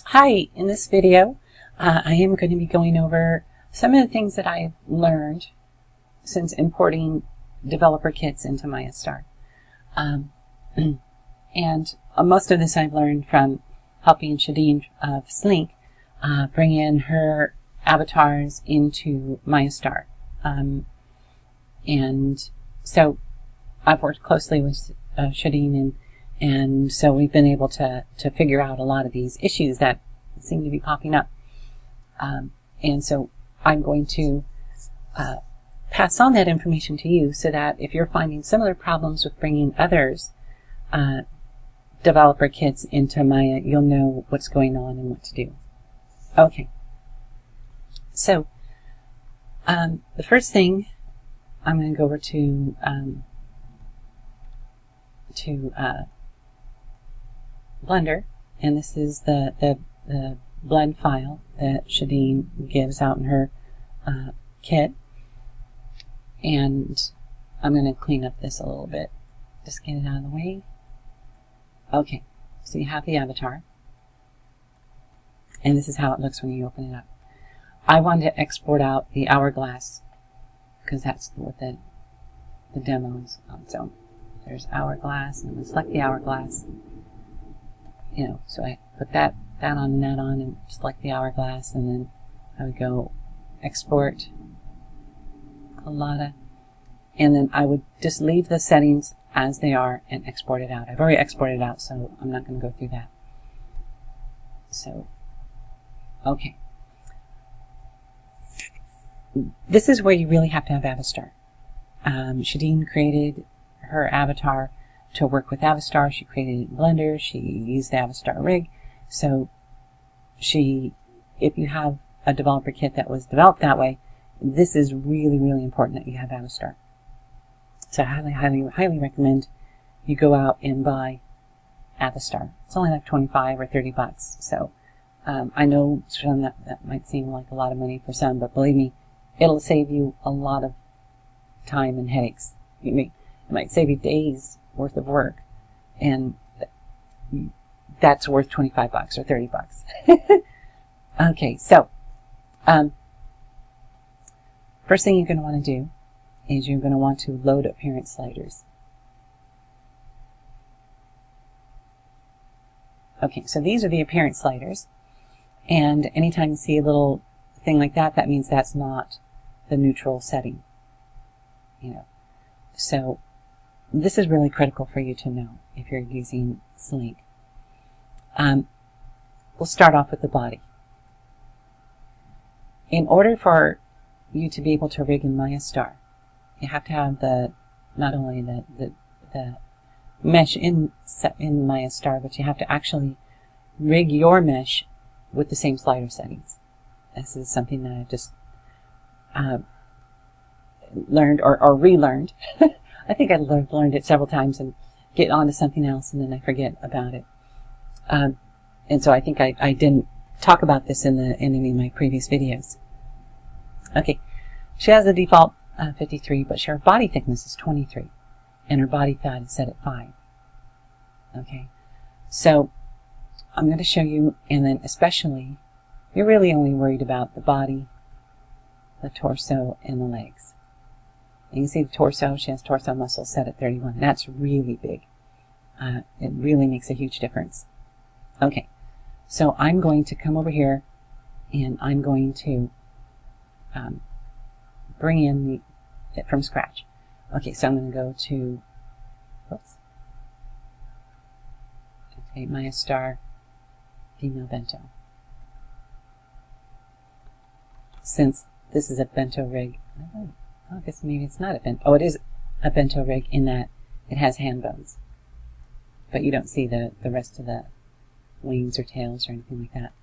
Hi, in this video I am going to be going over some of the things that I've learned since importing developer kits into MayaStar. And most of this I've learned from helping Shadeen of SLink bring in her avatars into MayaStar. And so I've worked closely with Shadeen, and so we've been able to figure out a lot of these issues that seem to be popping up. And so I'm going to pass on that information to you so that if you're finding similar problems with bringing others developer kits into Maya, you'll know what's going on and what to do. Okay. So the first thing, I'm going to go over to Blender, and this is the blend file that Shadeen gives out in her kit. And I'm going to clean up this a little bit, just get it out of the way. Okay, so you have the avatar, and this is how it looks when you open it up. I wanted to export out the hourglass because that's what the demo is on. So there's hourglass, and I'm going to select the hourglass. You know, so I put that on and that on, and select the hourglass, and then I would go export Collada, and then I would just leave the settings as they are and export it out. I've already exported it out, so I'm not going to go through that. So, okay. This is where you really have to have Avastar. Shadeen created her avatar to work with Avastar. She created it in Blender. She used the Avastar rig. So if you have a developer kit that was developed that way, this is really, really important that you have Avastar. So I highly recommend you go out and buy Avastar. It's only like 25 or 30 bucks. So I know some that might seem like a lot of money for some, but believe me, it'll save you a lot of time and headaches. It might save you days worth of work, and that's worth 25 bucks or 30 bucks. Okay, so first thing you're going to want to do is you're going to want to load appearance sliders. Okay, so these are the appearance sliders, and anytime you see a little thing like that, that means that's not the neutral setting. You know, so this is really critical for you to know if you're using SLink. We'll start off with the body. In order for you to be able to rig in MayaStar, you have to have not only the mesh in MayaStar, but you have to actually rig your mesh with the same slider settings. This is something that I just learned or relearned. I think I learned it several times and get on to something else, and then I forget about it. And so I think I didn't talk about this in any of my previous videos. Okay, she has the default 53, but her body thickness is 23, and her body fat is set at 5. Okay, so I'm going to show you, and then especially, you're really only worried about the body, the torso, and the legs. You can see the torso, she has torso muscles set at 31. That's really big. It really makes a huge difference. Okay, so I'm going to come over here, and I'm going to bring in it from scratch. Okay, so I'm going to go to, oops, okay, MayaStar female bento. Since this is a bento rig, I guess maybe it's not a bento. Oh, it is a bento rig in that it has hand bones, but you don't see the rest of the wings or tails or anything like that.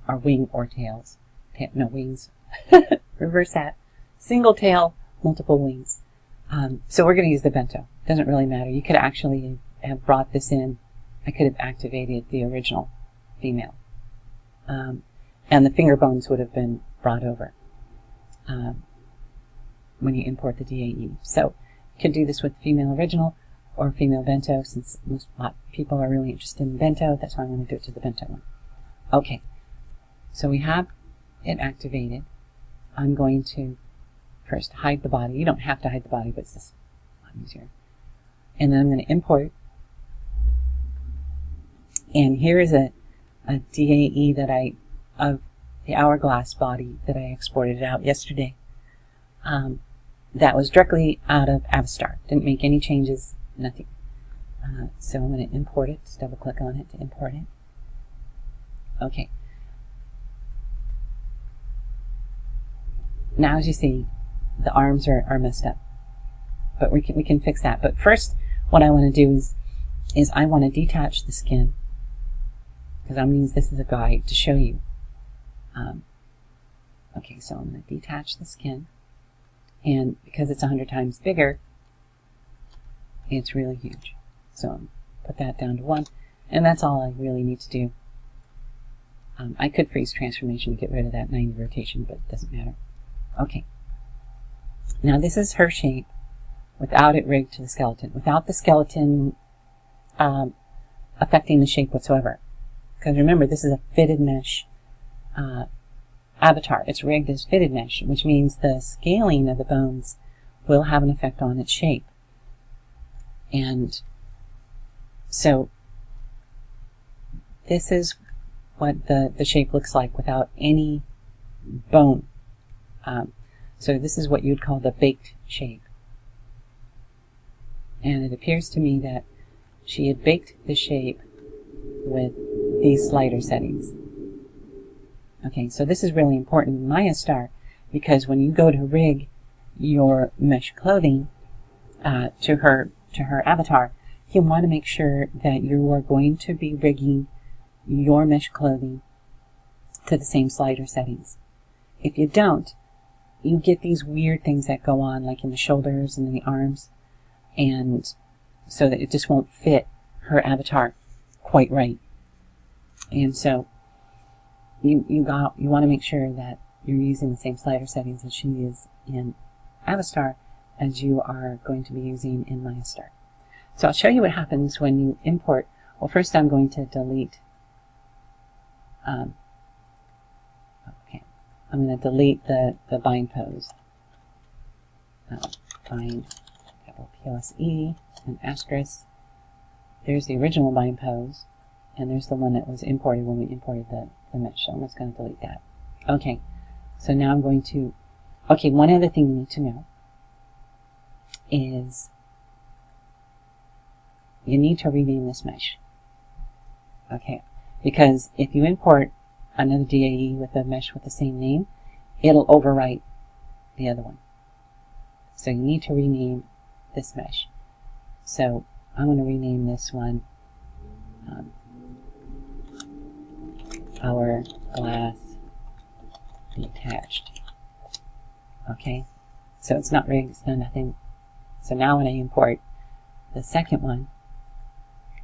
Or wing or tails. No, wings. Reverse that. Single tail, multiple wings. So we're going to use the bento. Doesn't really matter. You could actually have brought this in. I could have activated the original female. And the finger bones would have been brought over when you import the DAE. So you could do this with female original or female bento, since most people are really interested in bento. That's why I'm going to do it to the bento one. Okay, so we have it activated. I'm going to first hide the body. You don't have to hide the body, but it's just a lot easier. And then I'm going to import. And here is a DAE that of the hourglass body that I exported out yesterday. That was directly out of Avastar. Didn't make any changes, nothing. So I'm going to import it. Just double click on it to import it. Okay. Now as you see, the arms are messed up. But we can fix that. But first, what I want to do is I want to detach the skin, because I'm going to use this as a guide to show you. Okay, so I'm going to detach the skin, and because it's 100 times bigger, it's really huge. So I'll put that down to 1, and that's all I really need to do. I could freeze transformation to get rid of that 90 rotation, but it doesn't matter. Okay. Now this is her shape without it rigged to the skeleton, without the skeleton affecting the shape whatsoever. Because remember, this is a fitted mesh avatar. It's rigged as fitted mesh, which means the scaling of the bones will have an effect on its shape. And so this is what the shape looks like without any bone. So this is what you'd call the baked shape. And it appears to me that she had baked the shape with these slider settings. Okay, so this is really important in MayaStar, because when you go to rig your mesh clothing to her avatar, you want to make sure that you are going to be rigging your mesh clothing to the same slider settings. If you don't, you get these weird things that go on, like in the shoulders and in the arms, and so that it just won't fit her avatar quite right. And so you want to make sure that you're using the same slider settings that she is in Avastar as you are going to be using in MayaStar. So I'll show you what happens when you import. Well, first I'm going to delete. Okay, I'm going to delete the bind pose. Bind, capital PLSE, and asterisk. There's the original bind pose, and there's the one that was imported when we imported the mesh. So I'm just going to delete that. Okay, so now I'm going to. Okay, one other thing you need to know is you need to rename this mesh. Okay, because if you import another DAE with a mesh with the same name, it'll overwrite the other one. So you need to rename this mesh. So I'm going to rename this one hourglass detached. Okay, so it's not rigged, it's not nothing. So now when I import the second one,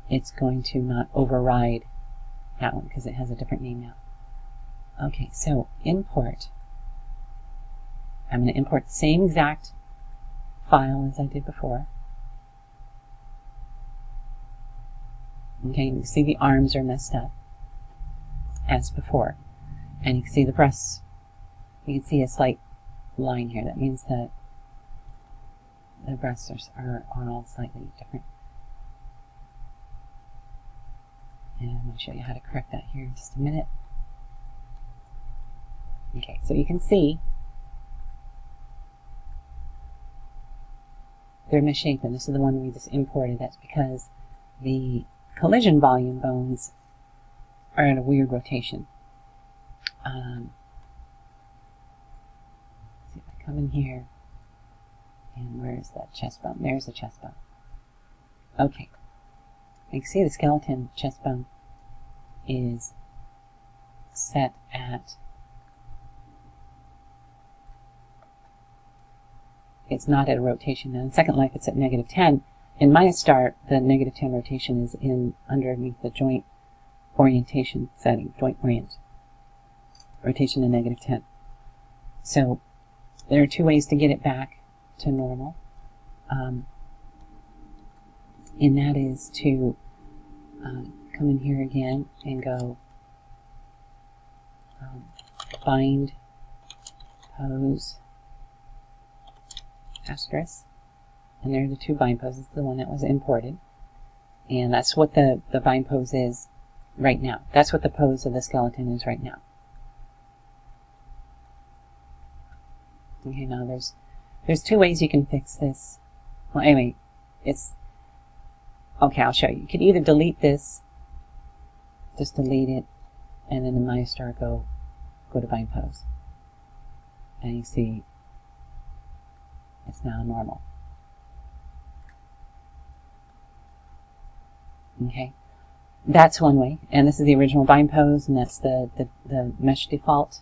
it's going to not override that one because it has a different name now. Okay, so import. I'm going to import the same exact file as I did before. Okay, you can see the arms are messed up as before. And you can see the breasts. You can see a slight line here. That means that the breasts are all slightly different. And I'm going to show you how to correct that here in just a minute. Okay, so you can see they're misshapen. This is the one we just imported. That's because the collision volume bones are at a weird rotation. See if I come in here, and where's that chest bone? There's the chest bone. Okay. You can see the skeleton chest bone is set at, it's not at a rotation. Now in Second Life it's at -10. In MayaStar, the -10 rotation is in underneath the joint orientation setting, joint orient. Rotation to -10. So there are two ways to get it back to normal. And that is to come in here again and go bind pose asterisk, and there are the two bind poses, the one that was imported, and that's what the bind pose is right now. That's what the pose of the skeleton is right now. Okay, now there's two ways you can fix this. Well, anyway, okay, I'll show you. You could either delete this, just delete it, and then in MayaStar go to bind pose. And you see it's now normal. Okay, that's one way, and this is the original bind pose, and that's the mesh default.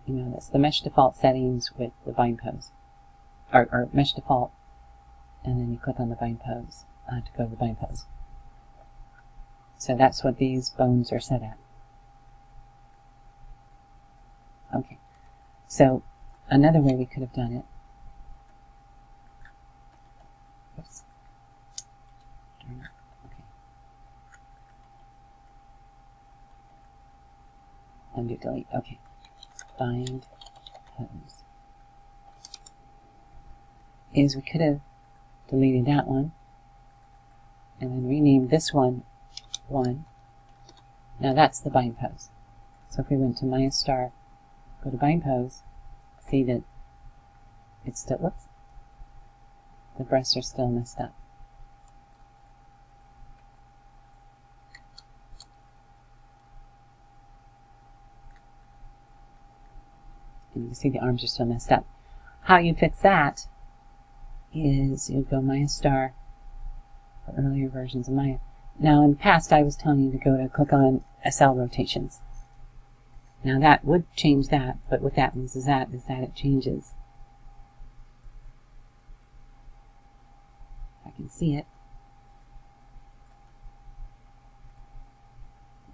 You know, that's the mesh default settings with the bind pose, or mesh default, and then you click on the bind pose to go to the bind pose. So that's what these bones are set at. Okay, so another way we could have done it. Oops. Okay. Undo, delete. Okay. Bind pose. Is we could have deleted that one and then renamed this one 1. Now that's the bind pose. So if we went to MayaStar, go to bind pose, see that it's still, whoops, the breasts are still messed up. And you can see the arms are still messed up. How you fix that is you go MayaStar for earlier versions of Maya. Now in the past I was telling you to click on SL rotations. Now that would change that, but what that means is that it changes. If I can see it.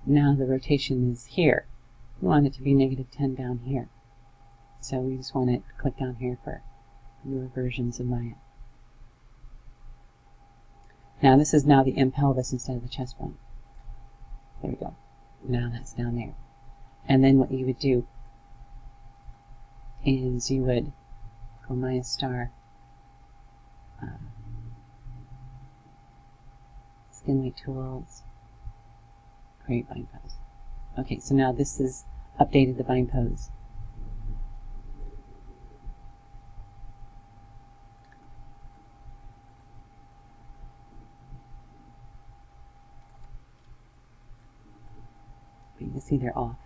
Now the rotation is here. We want it to be -10 down here. So we just want it to click down here for newer versions of Maya. Now this is now the pelvis instead of the chest bone. There we go. Now that's down there. And then what you would do is you would go MayaStar, skin weight tools, create bind pose. Okay, so now this is updated the bind pose. But you can see they're off.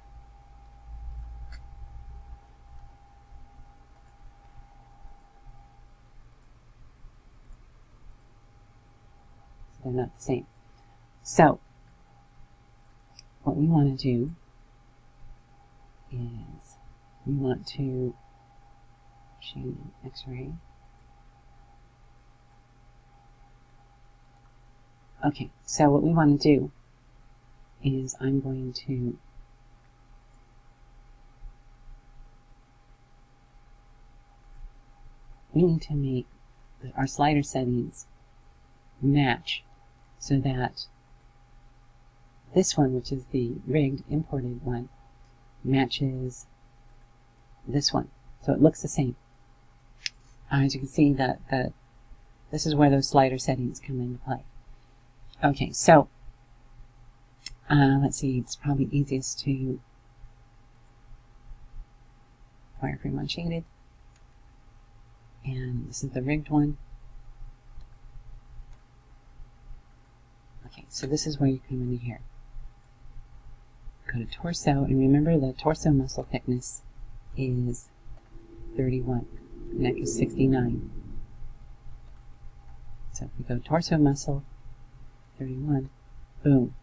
They're not the same. So, what we want to do is we want to shade X-ray. Okay, so what we want to do is I'm going to we need to make our slider settings match so that this one, which is the rigged imported one, matches this one. So it looks the same. As you can see, that this is where those slider settings come into play. Okay, so let's see, it's probably easiest to wireframe unshaded. And this is the rigged one. Okay, so this is where you come into here. Go to torso, and remember the torso muscle thickness is 31. Neck is 69. So if we go torso muscle, 31, boom.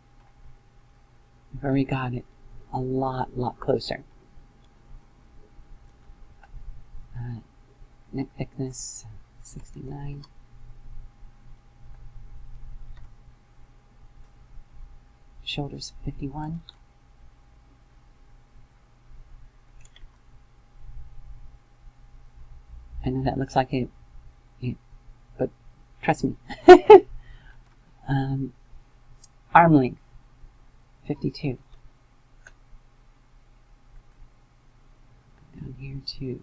We've already got it a lot closer. Neck thickness, 69. Shoulders, 51. I know that looks like it, but trust me. Arm length, 52. Down here to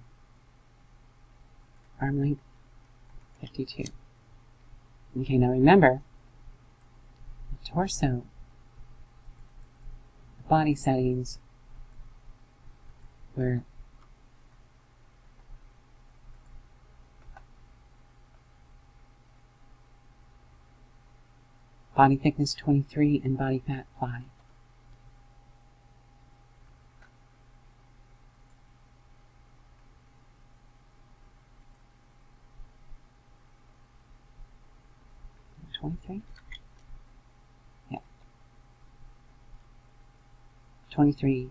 arm length 52. Okay, now remember, the torso, the body settings were body thickness 23 and body fat 5. Yeah. 23,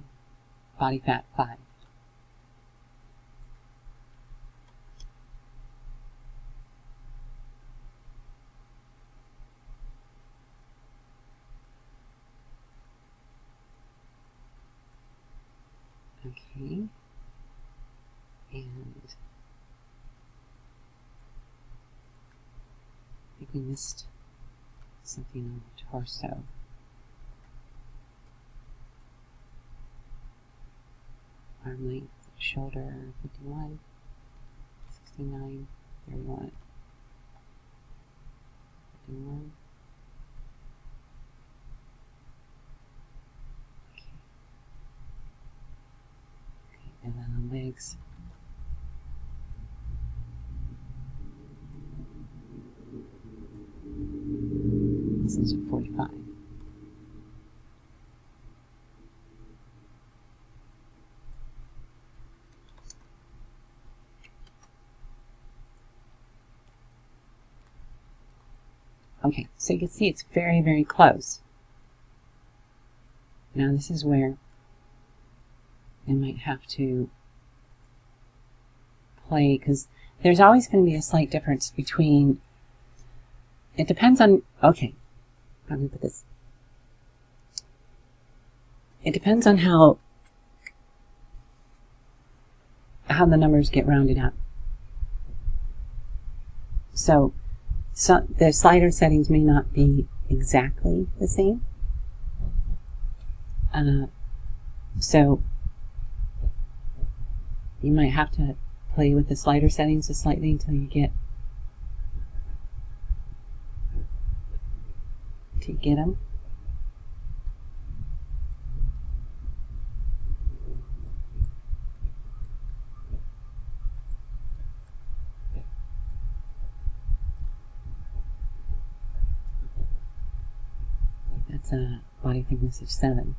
body fat 5. Okay. And I think we missed something on the torso. Arm length, shoulder 51, 69, 31, 51. Okay. And then on legs. This is 45. Okay, so you can see it's very, very close. Now this is where you might have to play, because there's always going to be a slight difference between, it depends on, okay, how do we put this? It depends on how the numbers get rounded up. So the slider settings may not be exactly the same. So you might have to play with the slider settings just slightly until you get them. That's a body thickness of 7.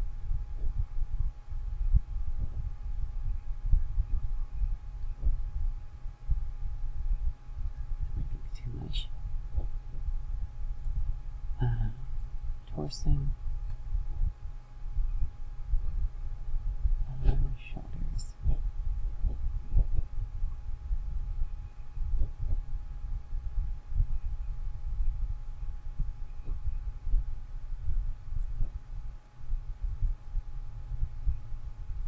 Too much. Torso. Shoulders.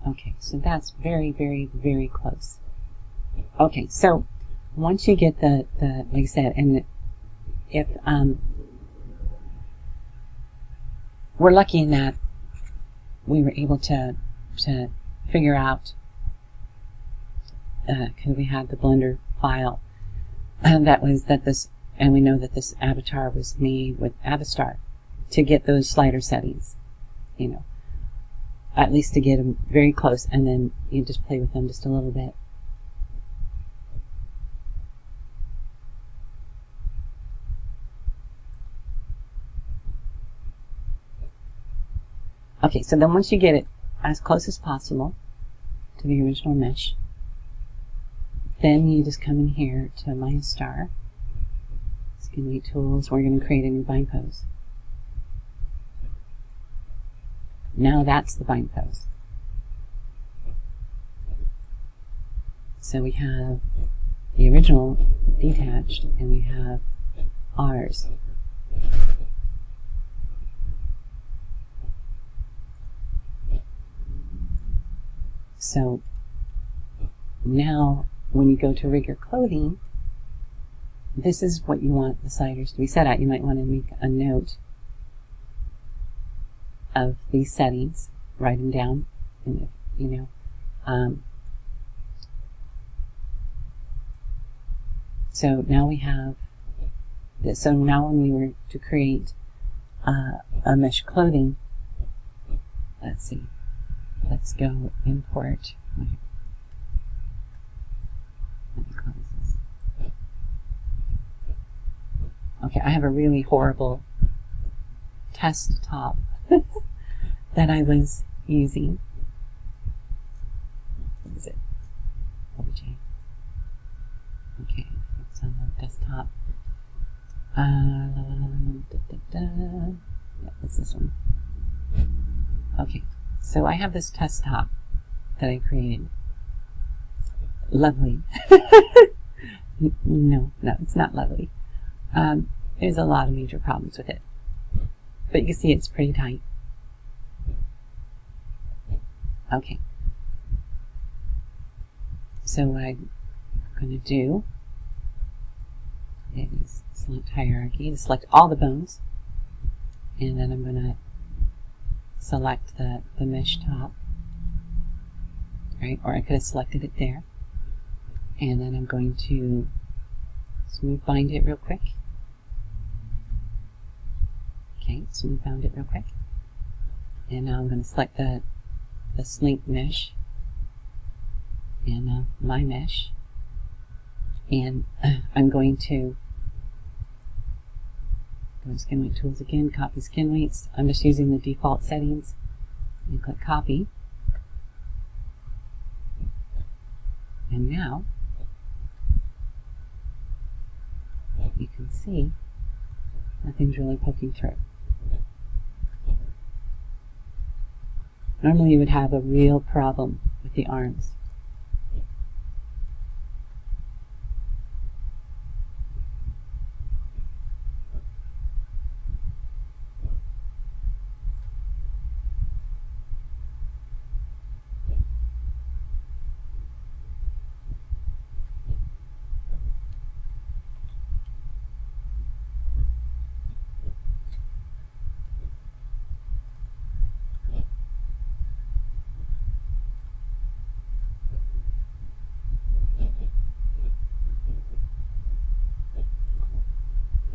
Okay, so that's very, very, very close. Okay, so once you get the like I said, and if we're lucky in that we were able to figure out, because we had the Blender file, and and we know that this avatar was made with Avastar, to get those slider settings, you know, at least to get them very close, and then you just play with them just a little bit. Okay, so then once you get it as close as possible to the original mesh, then you just come in here to MayaStar, Skin Weight Tools. We're going to create a new bind pose. Now that's the bind pose. So we have the original detached, and we have ours. So now when you go to rig your clothing, this is what you want the sliders to be set at. You might want to make a note of these settings, write them down, and so now we have this. So now when we were to create a mesh clothing, let's see, let's go import. Let me close this. Okay, I have a really horrible test top that I was using. What is it? OBJ. Okay, it's on the desktop. Yeah, it's this one. Okay, so I have this test top that I created. Lovely. No, it's not lovely. There's a lot of major problems with it. But you can see it's pretty tight. Okay. So what I'm going to do is select hierarchy to select all the bones. And then I'm going to select the mesh top. Right? Or I could have selected it there. And then I'm going to smooth bind it real quick. Okay, smooth bound it real quick. And now I'm going to select the SLink mesh and my mesh. And I'm going to go to skin weight tools again, copy skin weights. I'm just using the default settings. And click copy. And now you can see nothing's really poking through. Normally you would have a real problem with the arms.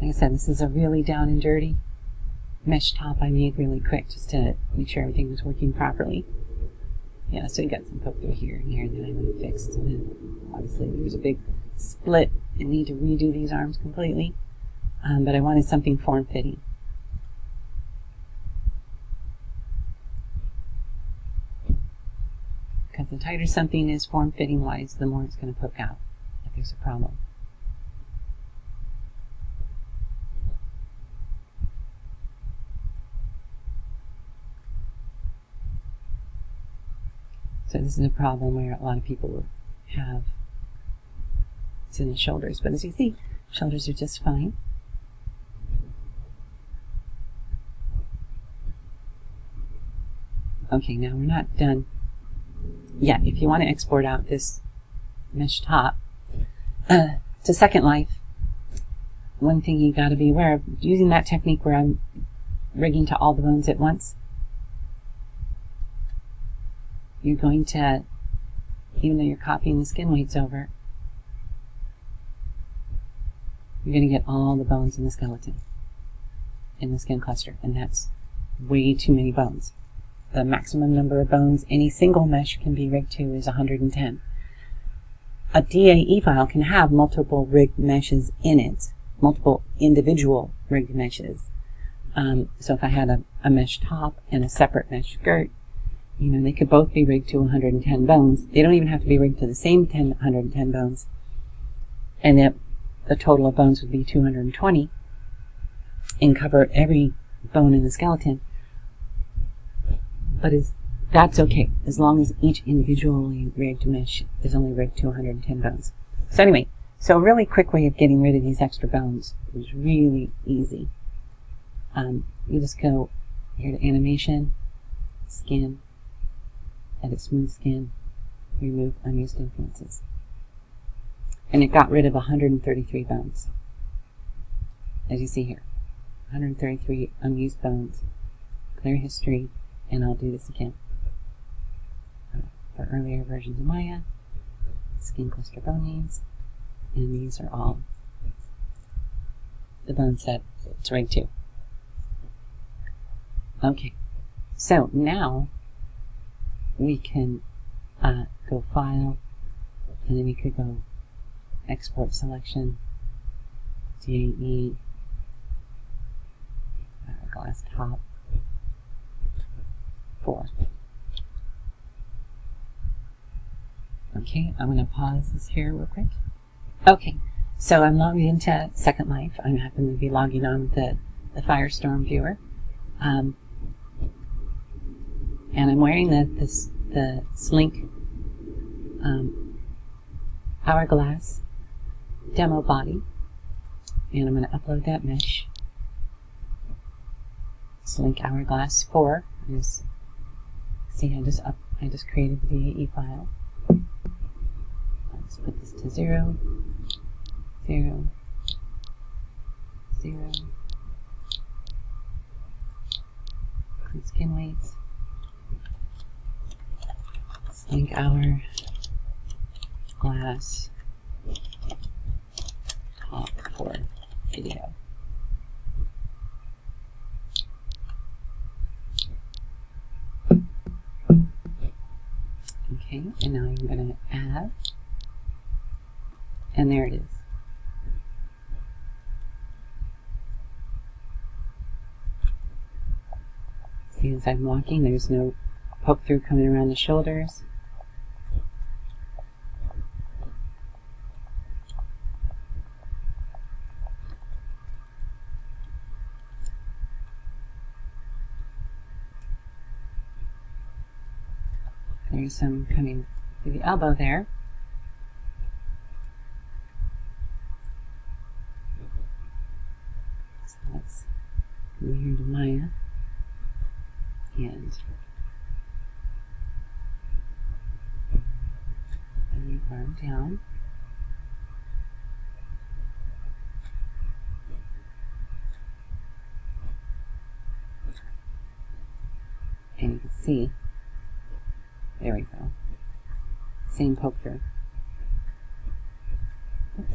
Like I said, this is a really down and dirty mesh top I made really quick just to make sure everything was working properly. Yeah, so you got some poke through here and here that I'm going to fix. And then obviously there's a big split and need to redo these arms completely. But I wanted something form-fitting. Because the tighter something is form-fitting wise, the more it's going to poke out if there's a problem. So this is a problem where a lot of people have, it's in the shoulders, but as you see, shoulders are just fine. Okay, now we're not done yet. If you want to export out this mesh top to Second Life, one thing you got to be aware of, using that technique where I'm rigging to all the bones at once, you're going to, even though you're copying the skin weights over, you're going to get all the bones in the skeleton, in the skin cluster, and that's way too many bones. The maximum number of bones any single mesh can be rigged to is 110. A DAE file can have multiple rigged meshes in it, multiple individual rigged meshes. So if I had a mesh top and a separate mesh skirt, you know, they could both be rigged to 110 bones. They don't even have to be rigged to the same 110 bones. And that the total of bones would be 220 and cover every bone in the skeleton. But that's okay, as long as each individually rigged mesh is only rigged to 110 bones. So anyway, so a really quick way of getting rid of these extra bones is really easy. You just go here to animation, skin, edit smooth skin, remove unused influences. And it got rid of 133 bones. As you see here, 133 unused bones clear history, and I'll do this again. For earlier versions of Maya, skin cluster bone names, and these are all the bones that it's rigged to. Okay, so now we can go File, and then we could go Export Selection, DAE, glass top, 4. Okay, I'm going to pause this here real quick. Okay, so I'm logged into Second Life. I happen to be logging on with the Firestorm viewer. And I'm wearing the SLink hourglass demo body. And I'm going to upload that mesh. SLink hourglass 4. See, I just created the DAE file. Let's put this to 0, 0, 0. Include skin weights. SLink hourglass top 4 video. Okay, and now I'm going to add, and there it is. See, as I'm walking, there's no poke through coming around the shoulders. There's some coming through the elbow there. So let's come here to Maya and bring the arm down. And you can see, there we go, same poke through. Oops.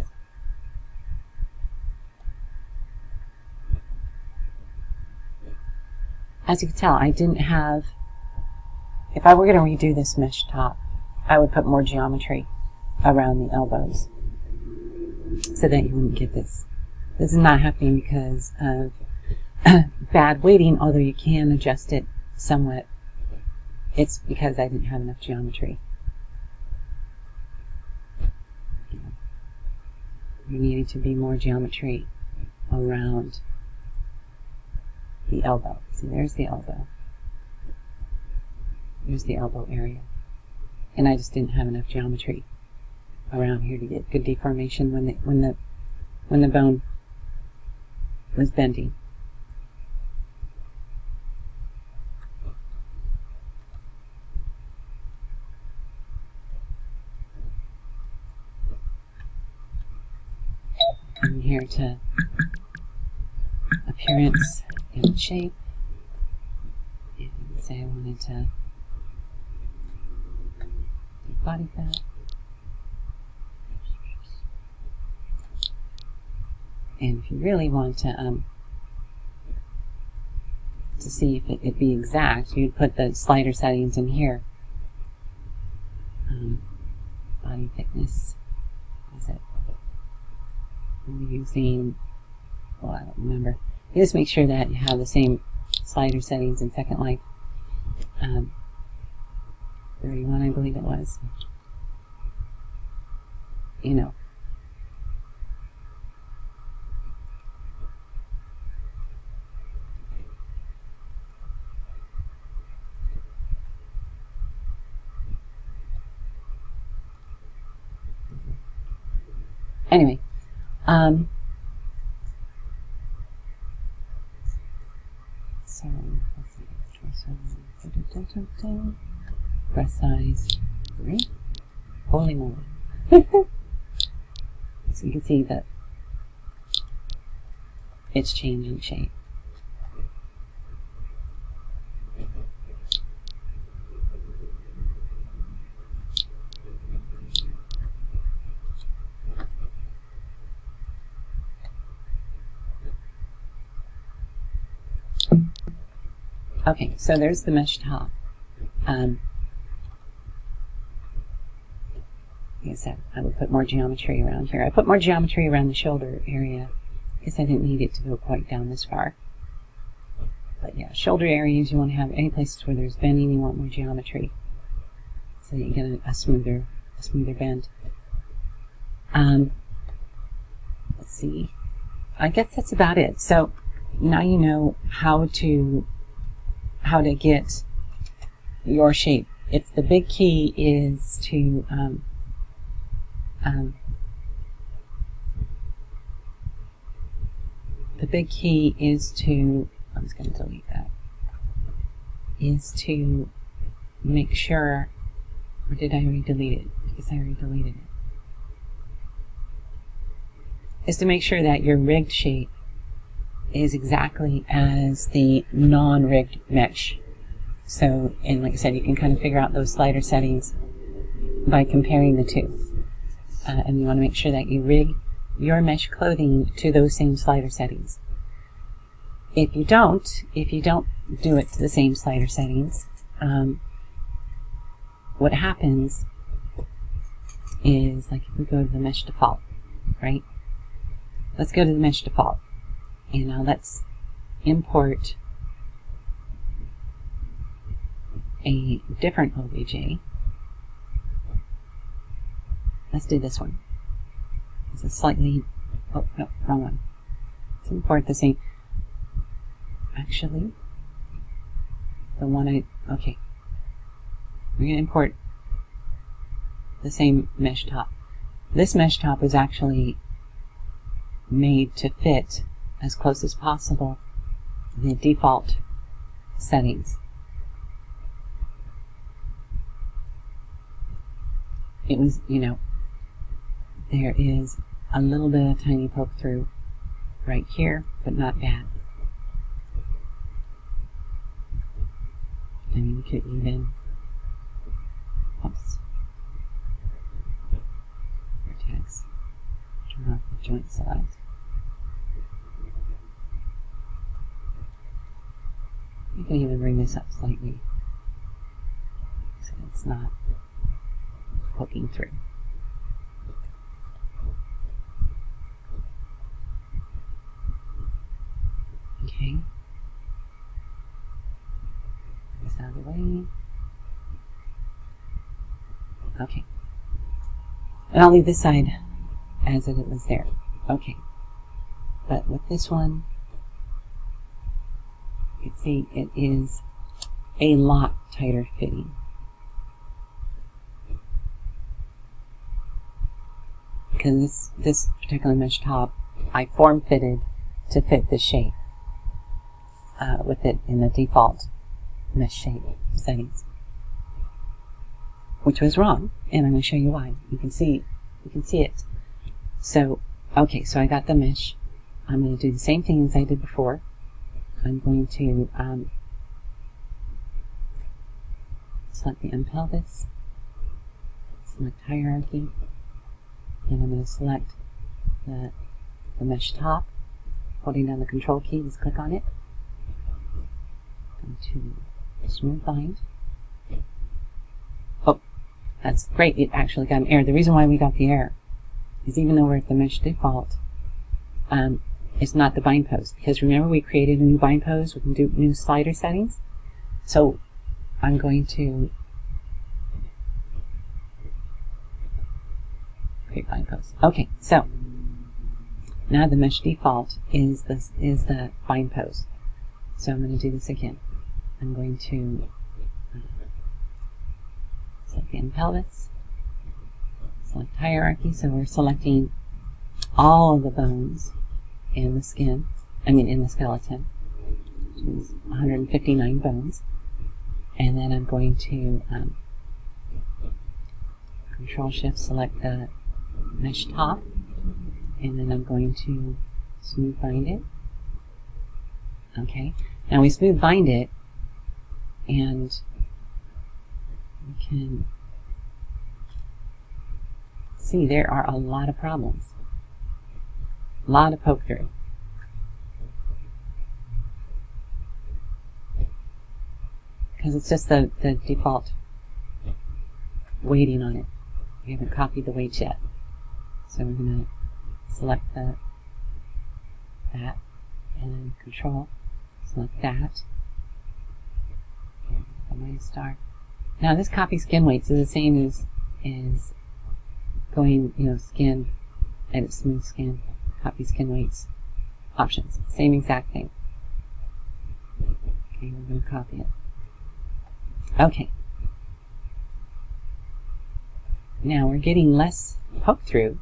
As you can tell, I didn't have, if I were going to redo this mesh top, I would put more geometry around the elbows so that you wouldn't get this. This is not happening because of bad weighting, although you can adjust it somewhat. It's because I didn't have enough geometry. There needed to be more geometry around the elbow. See, there's the elbow. There's the elbow area. And I just didn't have enough geometry around here to get good deformation when the bone was bending. I'm here to appearance and shape, and say I wanted to do body fat, and if you really want to see if it'd be exact, you'd put the slider settings in here. Body thickness, what is it? I'm using, well, I don't remember. You just make sure that you have the same slider settings in Second Life. 31, I believe it was. You know. Anyway, so let's see, breast size 3. Holy moly! So you can see that it's changing shape. Okay, so there's the mesh top. Like I said, I would put more geometry around here. I put more geometry around the shoulder area because I didn't need it to go quite down this far. But yeah, shoulder areas, you want to have any places where there's bending, you want more geometry so that you get a smoother bend. Let's see. I guess that's about it. So now you know how to get your shape. It's the big key is to I'm just going to delete that. Is to make sure, or did I already delete it? Because I already deleted it. Is to make sure that your rigged shape is exactly as the non-rigged mesh. So, and like I said, you can kind of figure out those slider settings by comparing the two. And you want to make sure that you rig your mesh clothing to those same slider settings. If you don't do it to the same slider settings, what happens is, like if we go to the mesh default, right? Let's go to the mesh default. And now let's import a different OBJ. Let's do this one. It's a slightly, oh no, wrong one. Let's import the same. Actually, the one okay. We're going to import the same mesh top. This mesh top is actually made to fit as close as possible the default settings. It was, you know, there is a little bit of tiny poke through right here, but not bad. I mean, we could even, oops, vertex, turn off the joint select. You can even bring this up slightly so it's not poking through. Okay. Put this out of the way. Okay. And I'll leave this side as it was there. Okay. But with this one, you can see it is a lot tighter fitting. Because this particular mesh top, I form fitted to fit the shape with it in the default mesh shape settings, which was wrong, and I'm going to show you why. You can see it. So, okay, so I got the mesh. I'm going to do the same thing as I did before. I'm going to select the unpelvis, select hierarchy, and I'm going to select the mesh top. Holding down the control key, just click on it. Go to smooth bind. Oh, that's great. It actually got an error. The reason why we got the error is even though we're at the mesh default, it's not the bind pose, because remember we created a new bind pose with new slider settings. So I'm going to create bind pose. Okay, so now the mesh default is the bind pose. So I'm going to do this again. I'm going to select the pelvis, select hierarchy. So we're selecting all of the bones in the skin, in the skeleton, which is 159 bones. And then I'm going to Control Shift select the mesh top, and then I'm going to smooth bind it. Okay, now we smooth bind it, and we can see there are a lot of problems. A lot of poke through. because it's just the default weighting on it. We haven't copied the weights yet. So we're going to select that, and then Control, select that, the MayaStar. Now this copy skin weights is the same as going, skin, edit smooth skin, copy skin weights options. Same exact thing. Okay, we're going to copy it. Okay. Now we're getting less poke through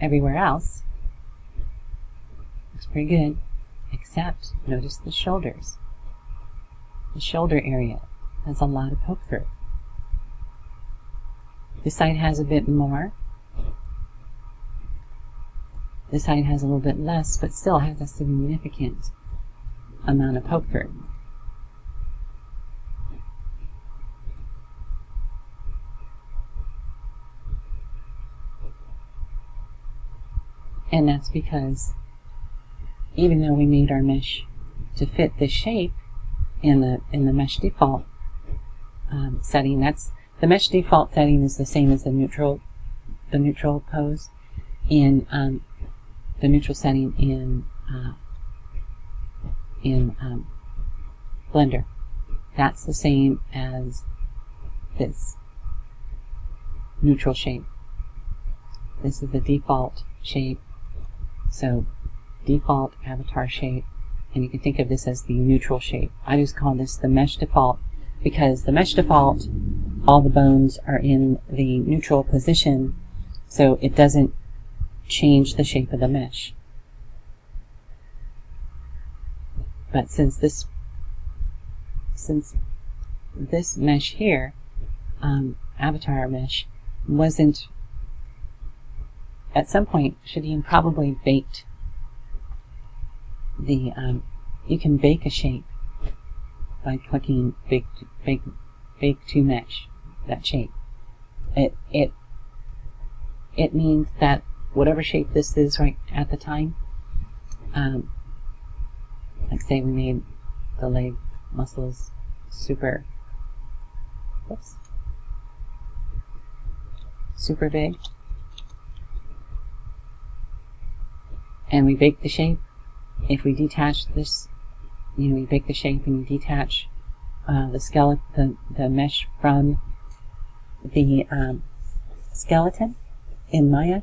everywhere else. Looks pretty good, except notice the shoulders. The shoulder area has a lot of poke through. This side has a bit more. This side has a little bit less, but still has a significant amount of poke through. And that's because even though we made our mesh to fit this shape in the mesh default setting, that's the mesh default setting is the same as the neutral pose in the neutral setting in Blender. That's the same as this neutral shape. This is the default shape. So default avatar shape, and you can think of this as the neutral shape. I just call this the mesh default because the mesh default, all the bones are in the neutral position, so it doesn't change the shape of the mesh. But since this mesh here, avatar mesh, wasn't, at some point Shadeen probably baked the, you can bake a shape by clicking bake to mesh, that shape. It means that whatever shape this is right at the time, like say we made the leg muscles super big, and we bake the shape. If we detach this, we bake the shape and you detach the skeleton, the mesh from the skeleton in Maya,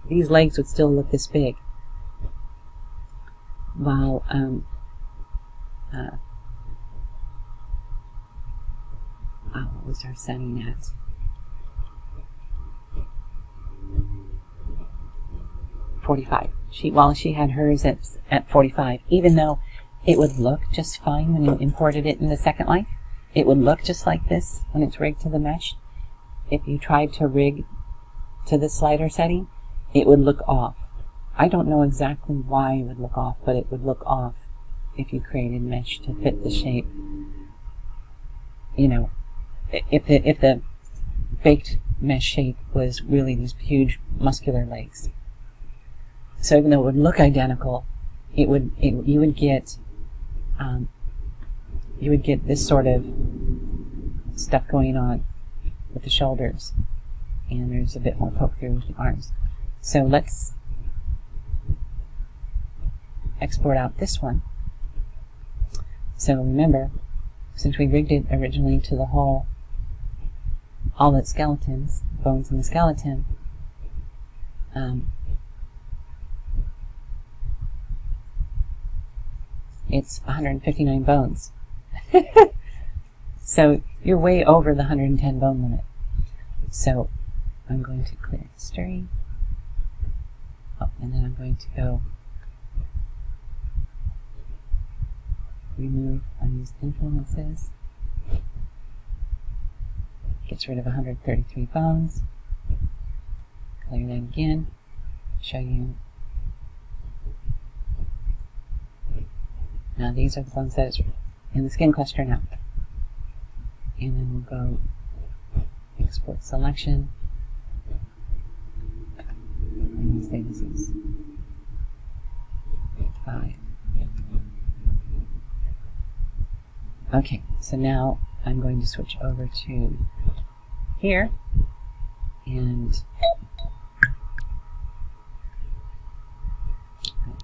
these legs would still look this big. While what was our setting at? .45. While she had hers at 45, even though it would look just fine when you imported it in the Second Life, it would look just like this when it's rigged to the mesh. If you tried to rig to the slider setting, it would look off. I don't know exactly why it would look off, but it would look off if you created mesh to fit the shape. If the baked mesh shape was really these huge muscular legs. So even though it would look identical, you would get this sort of stuff going on with the shoulders, and there's a bit more poke through with the arms. So let's export out this one. So remember, since we rigged it originally to the whole, all its skeletons, bones in the skeleton, it's 159 bones. So you're way over the 110 bone limit. So I'm going to clear history. Oh, and then I'm going to go remove unused influences. Gets rid of 133 bones. Clear that again. Show you. Now these are the bones that is in the skin cluster now. And then we'll go export selection. And we'll say this is 5. Okay, So now I'm going to switch over to here and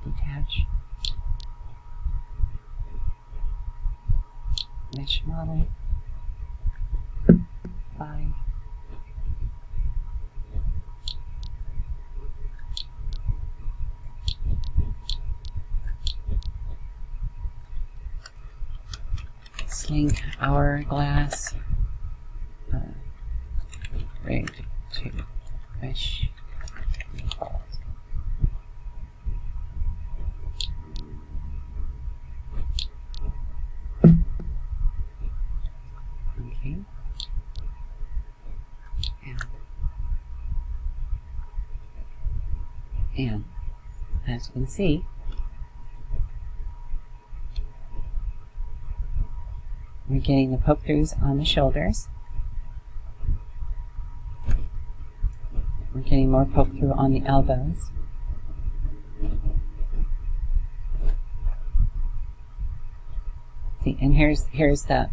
detach mesh model 5. SLink hourglass rigged to mesh balls. Okay. And as you can see, we're getting the poke throughs on the shoulders. We're getting more poke through on the elbows. See, and here's the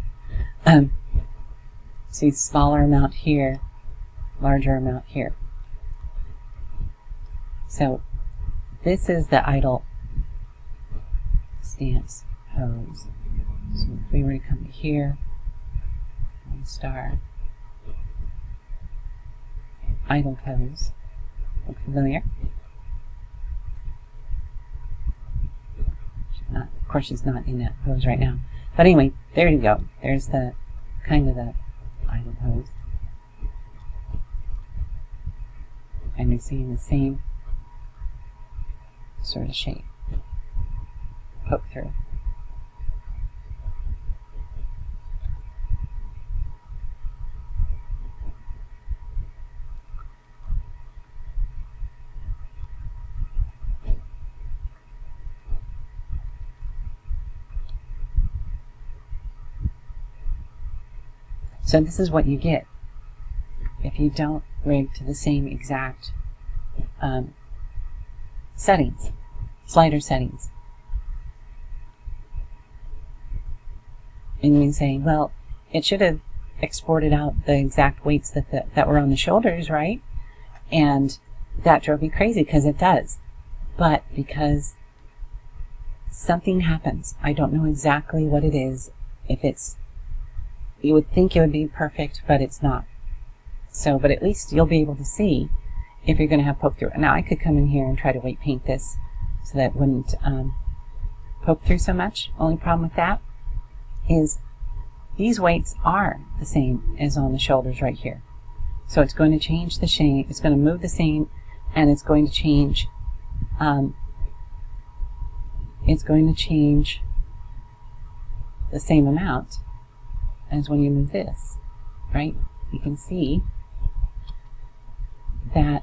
see, smaller amount here, larger amount here. So this is the idle stance pose. So if we were to come to here, star, idle pose, look familiar? Of course she's not in that pose right now. But anyway, there you go. There's the kind of the idle pose. And you're seeing the same sort of shape. Poke through. So this is what you get if you don't rig to the same exact settings, slider settings. And you can say, well, it should have exported out the exact weights that were on the shoulders, right? And that drove me crazy because it does. But because something happens, I don't know exactly what it is. If it's, you would think it would be perfect, but it's not. So, but at least you'll be able to see if you're going to have poke through. Now I could come in here and try to weight paint this so that it wouldn't poke through so much. Only problem with that is these weights are the same as on the shoulders right here. So it's going to change the shape, it's going to move the same, and it's going to change the same amount as when you move this, right? You can see that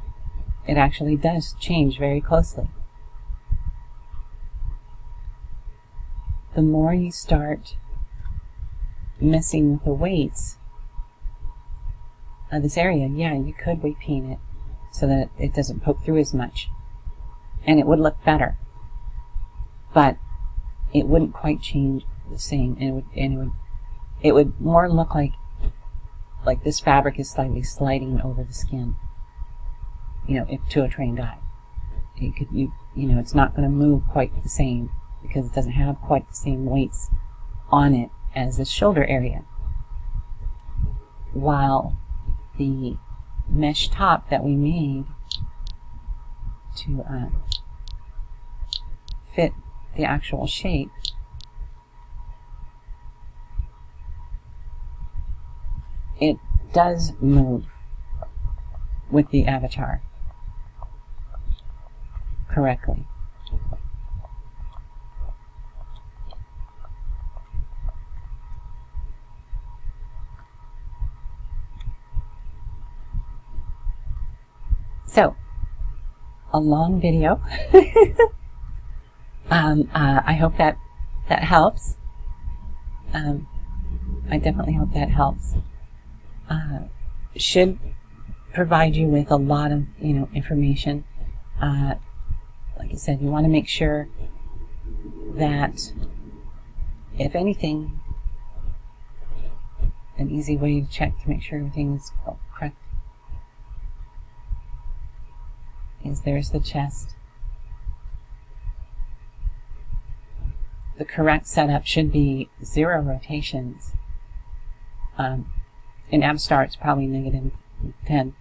it actually does change very closely. The more you start messing with the weights of this area, yeah, you could weight paint it so that it doesn't poke through as much, and it would look better, but it wouldn't quite change the same, and it would more look like this fabric is slightly sliding over the skin, you know, if to a trained eye. You know, it's not going to move quite the same because it doesn't have quite the same weights on it as the shoulder area. While the mesh top that we made to fit the actual shape, it does move with the avatar correctly. So, a long video. I hope that helps. I definitely hope that helps. Should provide you with a lot of, you know, information. Like I said, you want to make sure that, if anything, an easy way to check to make sure everything's correct is there's the chest. The correct setup should be 0 rotations. In Avastar, it's probably -10.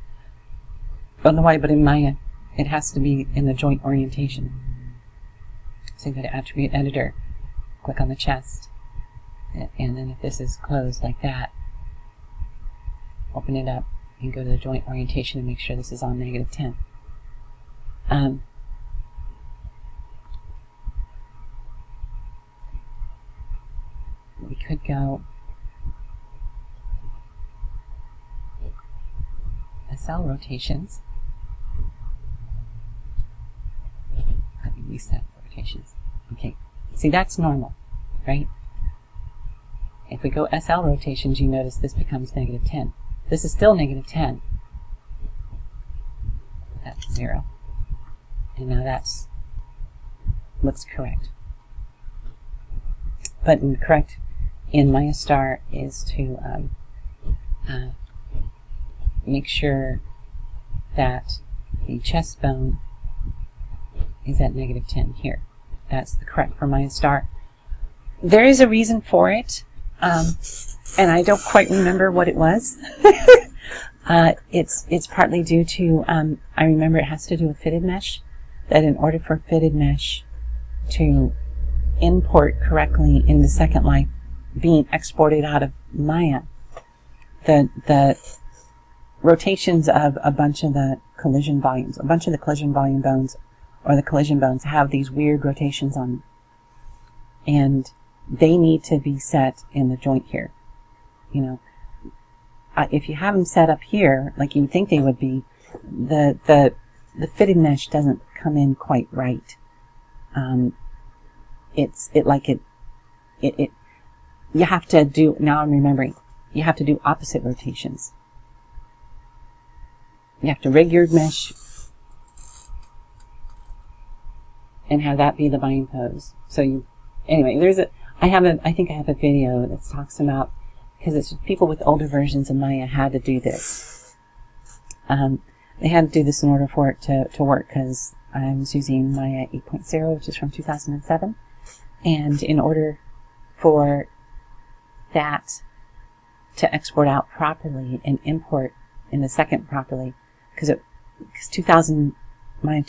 On the way, but in Maya, it has to be in the joint orientation. So you go to Attribute Editor, click on the chest, and then if this is closed like that, open it up and go to the joint orientation and make sure this is on -10. We could go SL rotations. Let me reset rotations. Okay, see, that's normal, right? If we go SL rotations, you notice this becomes -10. This is still -10. That's 0. And now that's what's correct. But correct in MayaStar is to make sure that the chest bone is at -10 here. That's the correct for MayaStar. There is a reason for it, and I don't quite remember what it was. It's partly due to, I remember it has to do with fitted mesh, that in order for fitted mesh to import correctly in the Second Life, being exported out of Maya, the rotations of a bunch of the collision volumes, a bunch of the collision volume bones, or the collision bones, have these weird rotations on them. And they need to be set in the joint here. You know, if you have them set up here, like you would think they would be, the fitted mesh doesn't come in quite right. You have to do, now I'm remembering, you have to do opposite rotations. You have to rig your mesh and have that be the bind pose. So you, anyway, I think I have a video that talks about, because it's people with older versions of Maya had to do this. They had to do this in order for it to work, because I was using Maya 8.0, which is from 2007. And in order for that to export out properly and import in the second properly, because Maya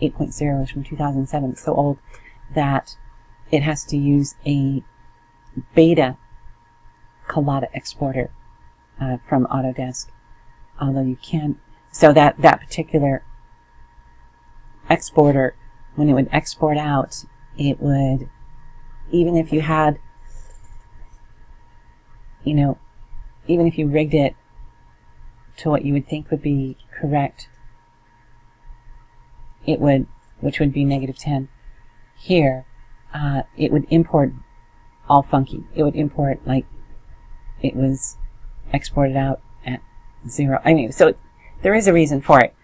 8.0 is from 2007, it's so old that it has to use a beta Collada exporter from Autodesk. Although you can, so that particular exporter, when it would export out, it would, even if you had, you know, even if you rigged it to what you would think would be correct, it would, which would be -10 here, it would import all funky. It would import like it was exported out at 0. I mean, so there is a reason for it.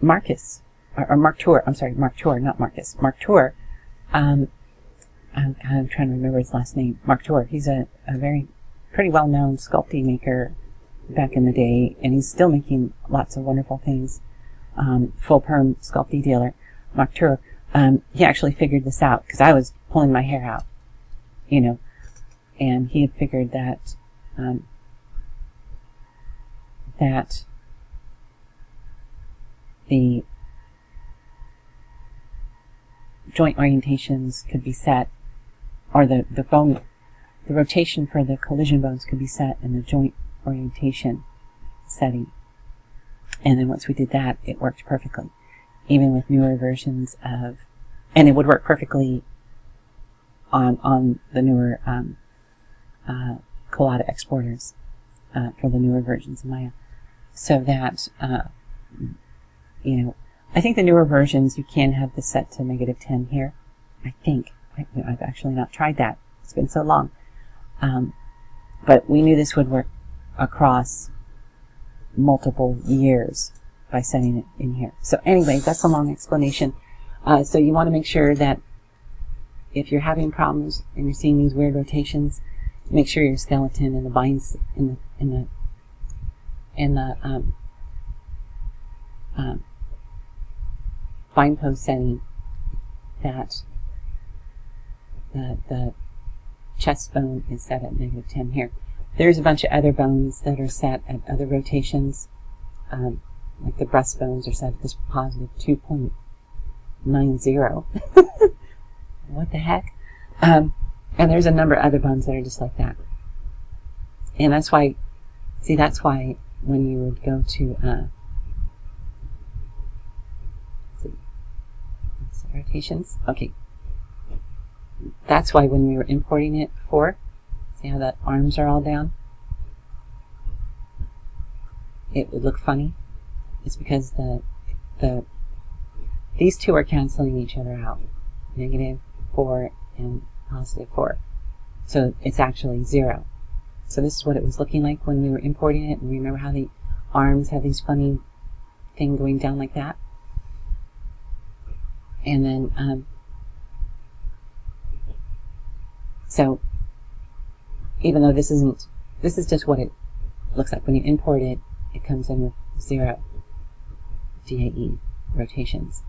Marcus, or Mark Tour, I'm sorry, Mark Tour, not Marcus, Mark Tour, I'm trying to remember his last name, Mark Tour. He's a very pretty well-known sculpting maker back in the day, and he's still making lots of wonderful things. Full perm sculpting dealer, Mark Tour. He actually figured this out, because I was pulling my hair out, you know, and he had figured that the joint orientations could be set, or the rotation for the collision bones could be set in the joint orientation setting. And then once we did that, it worked perfectly, even with newer versions of, and it would work perfectly on the newer Collada exporters for the newer versions of Maya. So that, you know, I think the newer versions, you can have this set to -10 here. I think. I've actually not tried that. It's been so long. But we knew this would work across multiple years by setting it in here. So anyway, that's a long explanation. So you want to make sure that if you're having problems and you're seeing these weird rotations, make sure your skeleton in the binds in the bind pose setting, that the chest bone is set at -10 here. There's a bunch of other bones that are set at other rotations, like the breast bones are set at this positive 2.90. What the heck? And there's a number of other bones that are just like that. And that's why, see, that's why when you would go to, let's see, rotations, okay. That's why when we were importing it before, see how the arms are all down? It would look funny. It's because these two are canceling each other out. -4 and +4. So it's actually 0. So this is what it was looking like when we were importing it. And remember how the arms have these funny thing going down like that? And then, so even though this is just what it looks like. When you import it, it comes in with 0 DAE rotations.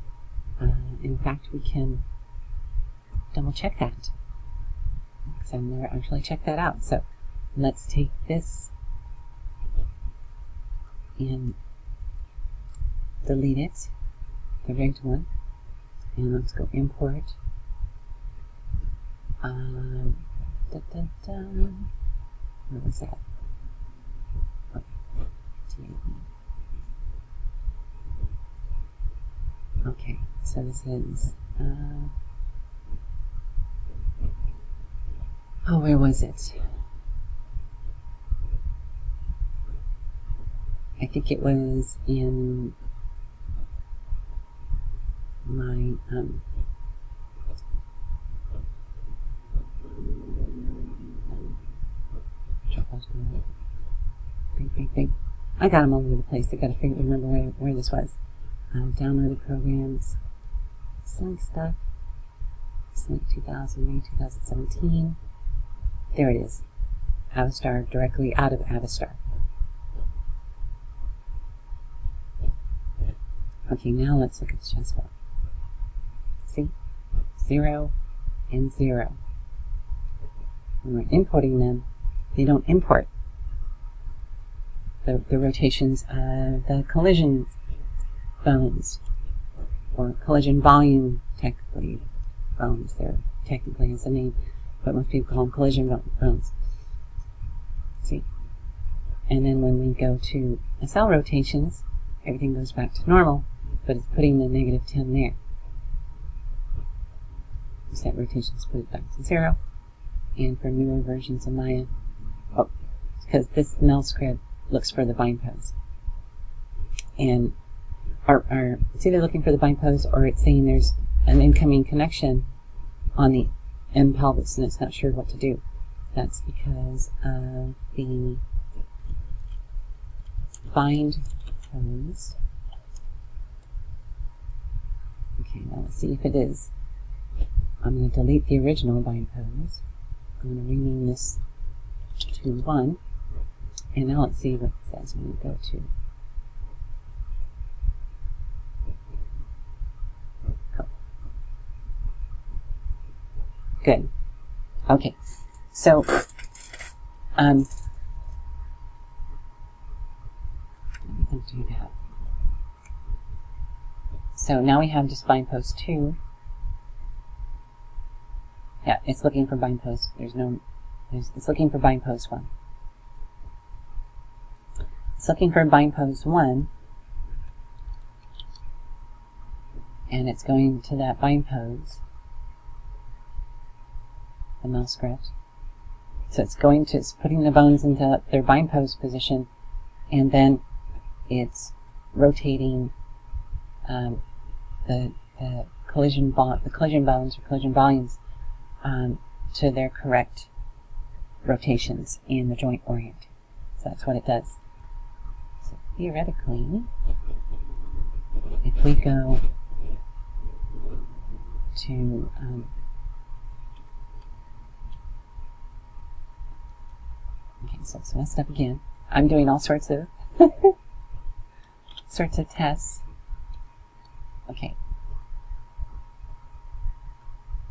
In fact, we can double check that, because I've never actually checked that out. So let's take this and delete it, the rigged one, and let's go import. Where was that? Oh, okay, so this is, oh, where was it? I think it was in my, big. I got them all over the place. I got to remember where this was. Downloaded programs, SLink stuff, SLink 2000, May 2017. There it is. Avastar, directly out of Avastar. Okay, now let's look at the chest bone. See? 0 and 0. When we're importing them, they don't import the rotations of the collision bones, or collision volume, technically, bones. They're technically is the name, but most people call them collision bones. See? And then when we go to SL rotations, everything goes back to normal, but it's putting the -10 there. Set rotations, put it back to 0. And for newer versions of Maya, oh, because this mel script looks for the bind pose. And it's either looking for the bind pose or it's saying there's an incoming connection on the M pelvis and it's not sure what to do. That's because of the bind pose. Okay, now let's see if it is. I'm going to delete the original bind pose. I'm going to rename this to 1. And now let's see what it says when we go to go. Good. Okay. So, let me do that. So now we have just bind pose 2. Yeah, it's looking for bind pose. It's looking for bind pose 1. It's looking for bind pose 1, and it's going to that bind pose, the mouse script. So it's putting the bones into their bind pose position, and then it's rotating the collision bones or collision volumes to their correct rotations in the joint orient. So that's what it does. So theoretically, if we go to So it's messed up again. I'm doing all sorts of tests. Okay.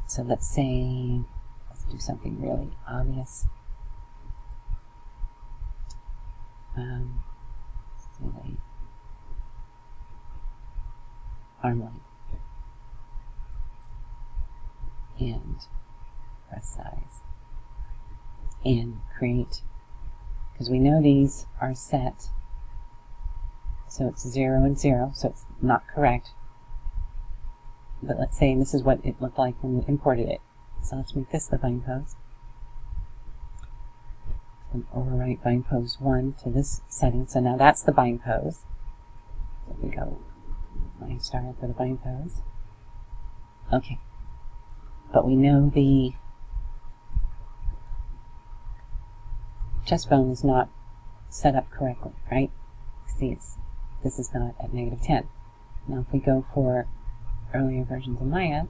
So let's say, let's do something really obvious. Say arm length and breast size, and create, because we know these are set, so it's 0 and 0, so it's not correct. But let's say this is what it looked like when we imported it. So let's make this the bind pose. And overwrite bind pose 1 to this setting. So now that's the bind pose. So we go MayaStar for the bind pose. Okay. But we know the chest bone is not set up correctly, right? See, this is not at -10. Now if we go for earlier versions of Maya,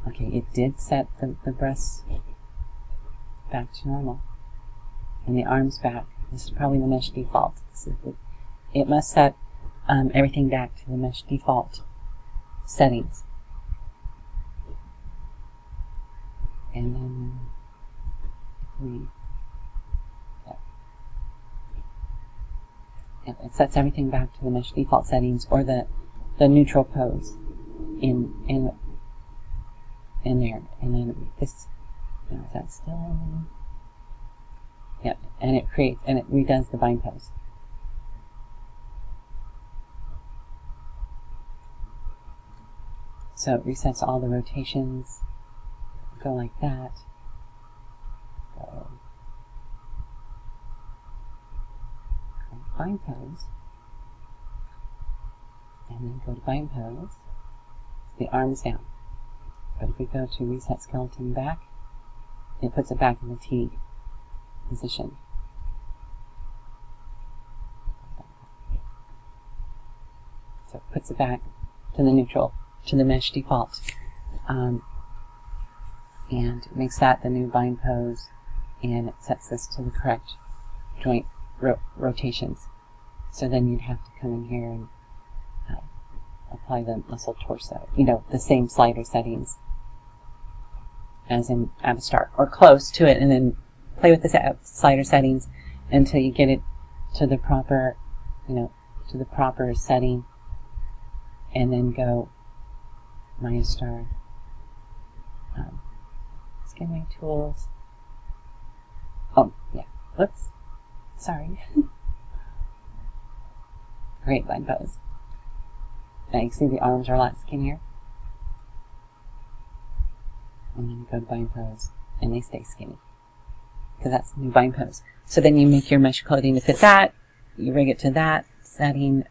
okay, it did set the breasts back to normal and the arms back. This is probably the mesh default. It must set everything back to the mesh default settings. And then it sets everything back to the mesh default settings, or the neutral pose in there. And then this, is that still? Yep. And it creates, and it redoes the bind pose. So it resets all the rotations. Go like that. Go bind pose. And then go to bind pose. The arms down. But if we go to reset skeleton back, it puts it back in the T position. So it puts it back to the neutral, to the mesh default. And it makes that the new bind pose, and it sets this to the correct joint rotations. So then you'd have to come in here and apply the muscle torso, the same slider settings as in Avastar, or close to it, and then play with the slider settings until you get it to the proper, to the proper setting, and then go MayaStar, skinwing tools. Oh, yeah, whoops, sorry. Great bind pose. Now you can see the arms are a lot skinnier. And then you go to bind pose, and they stay skinny, because that's the new bind pose. So then you make your mesh clothing to fit that, you rig it to that setting,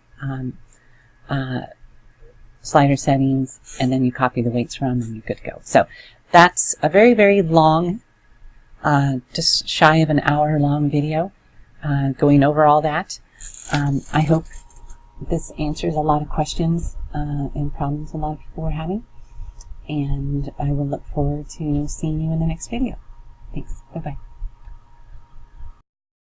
slider settings, and then you copy the weights from, and you're good to go. So that's a very, very long, just shy of an hour long video, going over all that. I hope this answers a lot of questions and problems a lot of people were having. And I will look forward to seeing you in the next video. Thanks. Bye-bye.